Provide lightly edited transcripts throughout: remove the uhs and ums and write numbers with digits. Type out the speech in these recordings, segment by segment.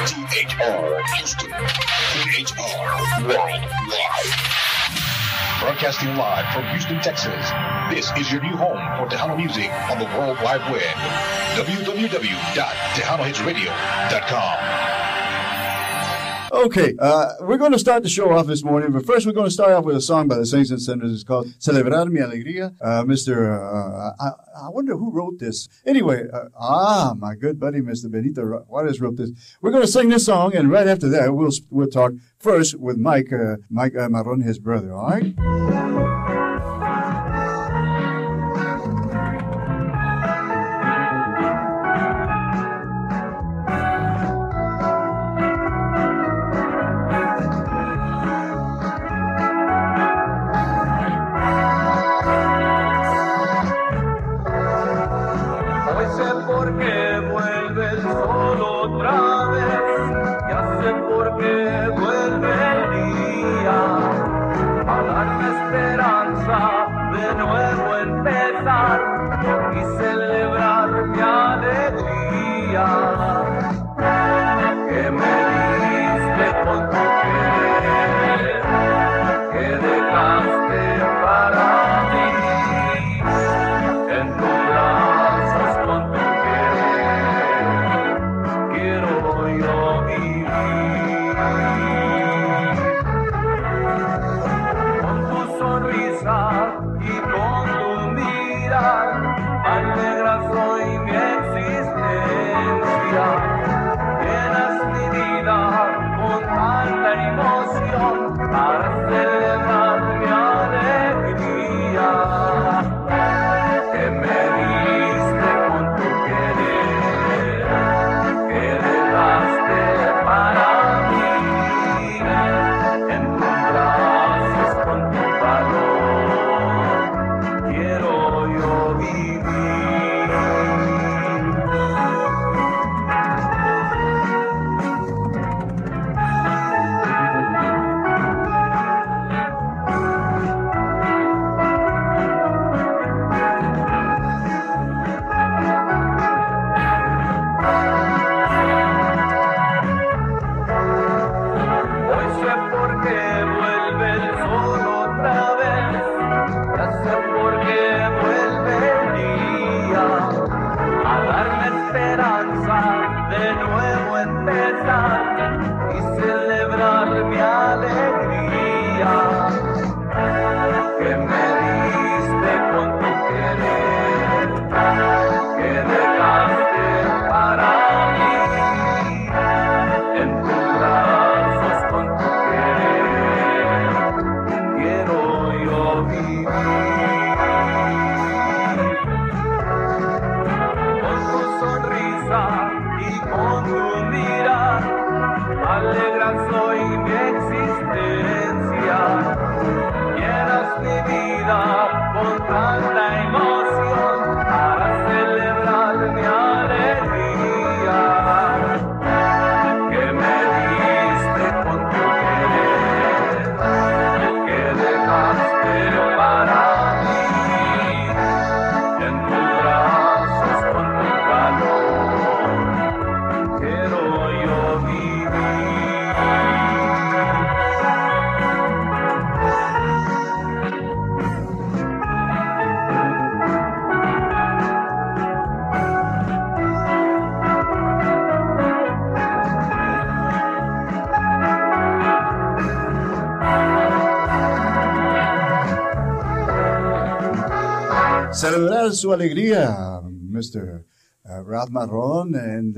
THR Houston. THR Worldwide. Broadcasting live from Houston, Texas. This is your new home for Tejano music on the World Wide Web. www.TejanoHitsRadio.com. Okay, we're going to start the show off this morning, but first we're going to start off with a song by the Saints and Sinners. It's called Celebrar Mi Alegría. I wonder who wrote this. Anyway, my good buddy, Mr. Benito Juarez wrote this. We're going to sing this song, and right after that, we'll talk first with Mike Marron, his brother, all right? Celebrar su alegría, Mr. Ralph Marron and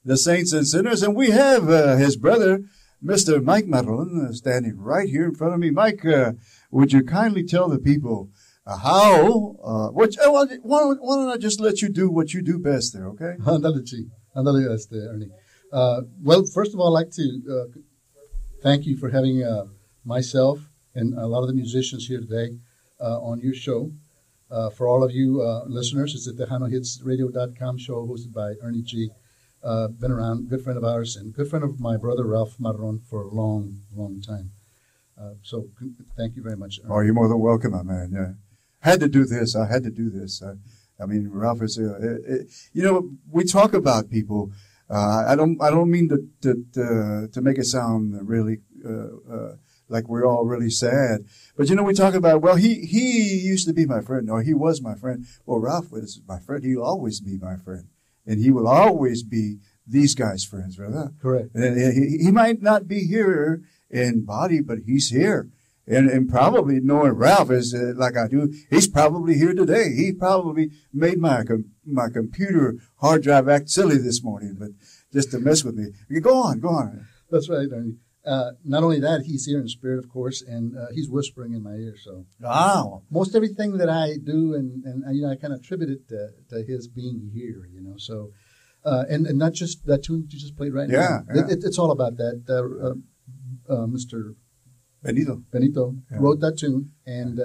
the Saints and Sinners. And we have his brother, Mr. Mike Marron, standing right here in front of me. Mike, would you kindly tell the people why don't I just let you do what you do best there, okay? Ándale, Ernie. Well, first of all, I'd like to thank you for having myself and a lot of the musicians here today on your show. For all of you listeners, it's the TejanoHitsRadio.com show hosted by Ernie G. Been around, good friend of ours, and good friend of my brother Ralph Marron for a long, long time. So thank you very much, Ernie. Oh, you're more than welcome, my man. Yeah. I had to do this. I mean, Ralph is, we talk about people I don't mean to make it sound really like we're all really sad, but we talk about, well, he used to be my friend, or he was my friend. Well, Ralph was my friend. He'll always be my friend, and he will always be these guys' friends, brother. Correct. And he might not be here in body, but he's here. And probably knowing Ralph is like I do, he's probably here today. He probably made my computer hard drive act silly this morning, but just to mess with me. Go on. That's right, Ernie. Not only that, he's here in spirit, of course, and he's whispering in my ear. So, wow, most everything that I do, and I kind of attribute it to his being here. So, and not just that tune you just played right now. Yeah. It's all about that. Mr. Benito wrote that tune, and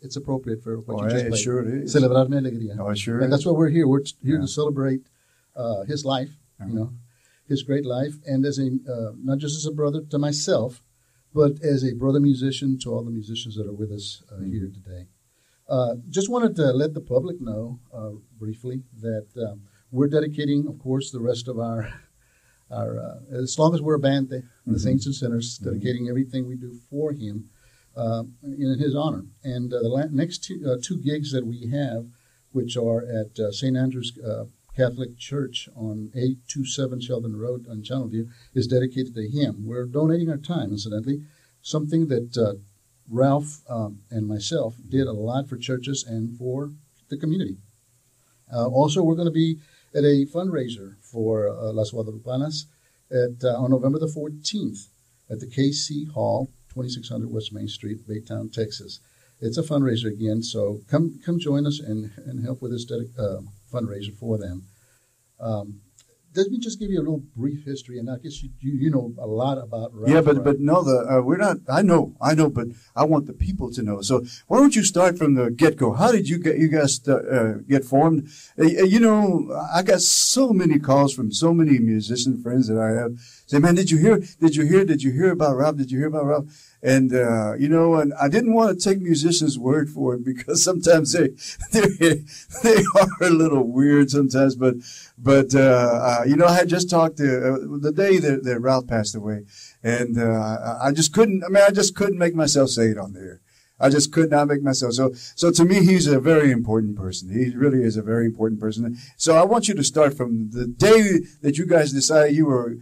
it's appropriate for what you just played. Sure it is. Celebrar mi alegría. Oh, sure. And that's why we're here. We're here to celebrate his life. His great life, and as not just as a brother to myself, but as a brother musician to all the musicians that are with us here today. Just wanted to let the public know briefly that we're dedicating, of course, the rest of our as long as we're a band, the Saints and Sinners, dedicating everything we do for him in his honor. And the next two gigs that we have, which are at St. Andrew's Catholic Church on 827 Sheldon Road on Channelview, is dedicated to him. We're donating our time, incidentally, something that Ralph and myself did a lot for churches and for the community. Also, we're going to be at a fundraiser for Las Guadalupanas on November the 14th at the KC Hall, 2600 West Main Street, Baytown, Texas. It's a fundraiser again, so come join us and help with this fundraiser for them. Let me just give you a little brief history, and I guess you know a lot about Ralph. Yeah, but no, we're not. I know, but I want the people to know. So why don't you start from the get-go? How did you guys get formed? I got so many calls from so many musician friends that I have. Say, man, did you hear about Ralph? Did you hear about Ralph? And and I didn't want to take musicians' word for it, because sometimes they are a little weird sometimes. But I had just talked to the day that Ralph passed away, and I just couldn't make myself say it on the air. I just could not make myself. So to me, he's a very important person. He really is a very important person. So I want you to start from the day that you guys decided you were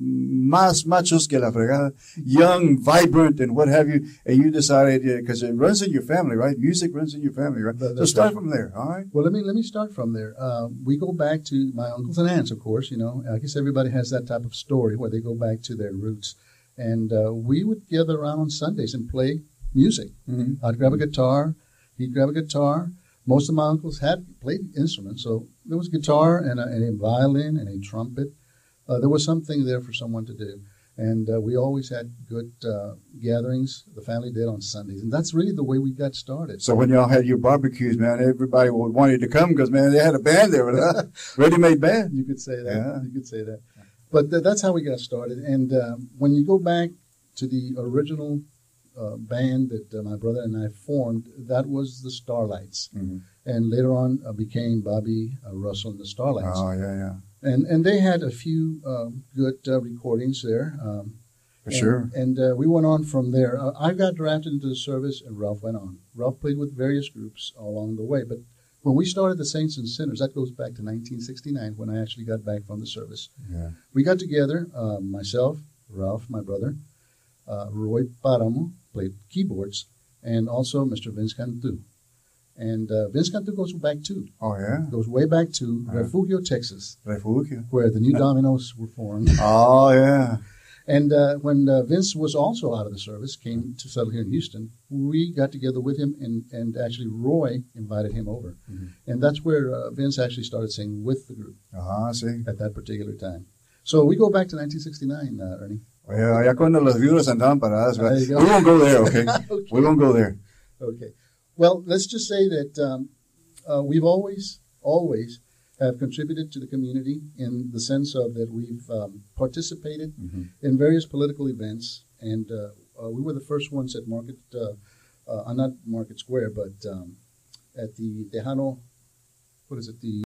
más machos que la fregada, young, vibrant, and what have you, and you decided, because it runs in your family, right? Music runs in your family, right? So start from there, all right? Well, let me start from there. We go back to my uncles and aunts, of course. I guess everybody has that type of story where they go back to their roots. And we would gather around on Sundays and play music. Mm-hmm. I'd grab a guitar. He'd grab a guitar. Most of my uncles had played instruments. So there was guitar and a violin and a trumpet. There was something there for someone to do. And we always had good gatherings, the family did, on Sundays. And that's really the way we got started. So when y'all had your barbecues, man, everybody would want you to come because, man, they had a band there, a ready-made band. You could say that. Yeah. You could say that. But that's how we got started. And when you go back to the original band that my brother and I formed, that was the Starlights. Mm-hmm. And later on became Bobby Russell and the Starlights. Oh, yeah. And they had a few good recordings there. For sure. And we went on from there. I got drafted into the service, and Ralph went on. Ralph played with various groups along the way. But when we started the Saints and Sinners, that goes back to 1969 when I actually got back from the service. Yeah. We got together, myself, Ralph, my brother, Roy Paramo played keyboards, and also Mr. Vince Cantu. And Vince Cantu goes back too. Oh, yeah? Goes way back to Refugio, Texas. Refugio. Where the New Dominoes were formed. Oh, yeah. And when Vince was also out of the service, came to settle here in Houston, we got together with him, and actually Roy invited him over. Mm-hmm. And that's where Vince actually started singing with the group. I see. At that particular time. So we go back to 1969, Ernie. Yeah, ya cuando las viudas andaban paradas. We won't go there, okay? Okay. We won't go there. Okay. Well, let's just say that we've always have contributed to the community in the sense of that we've participated in various political events, and we were the first ones at Market, not Market Square, but at the Tejano, what is it, the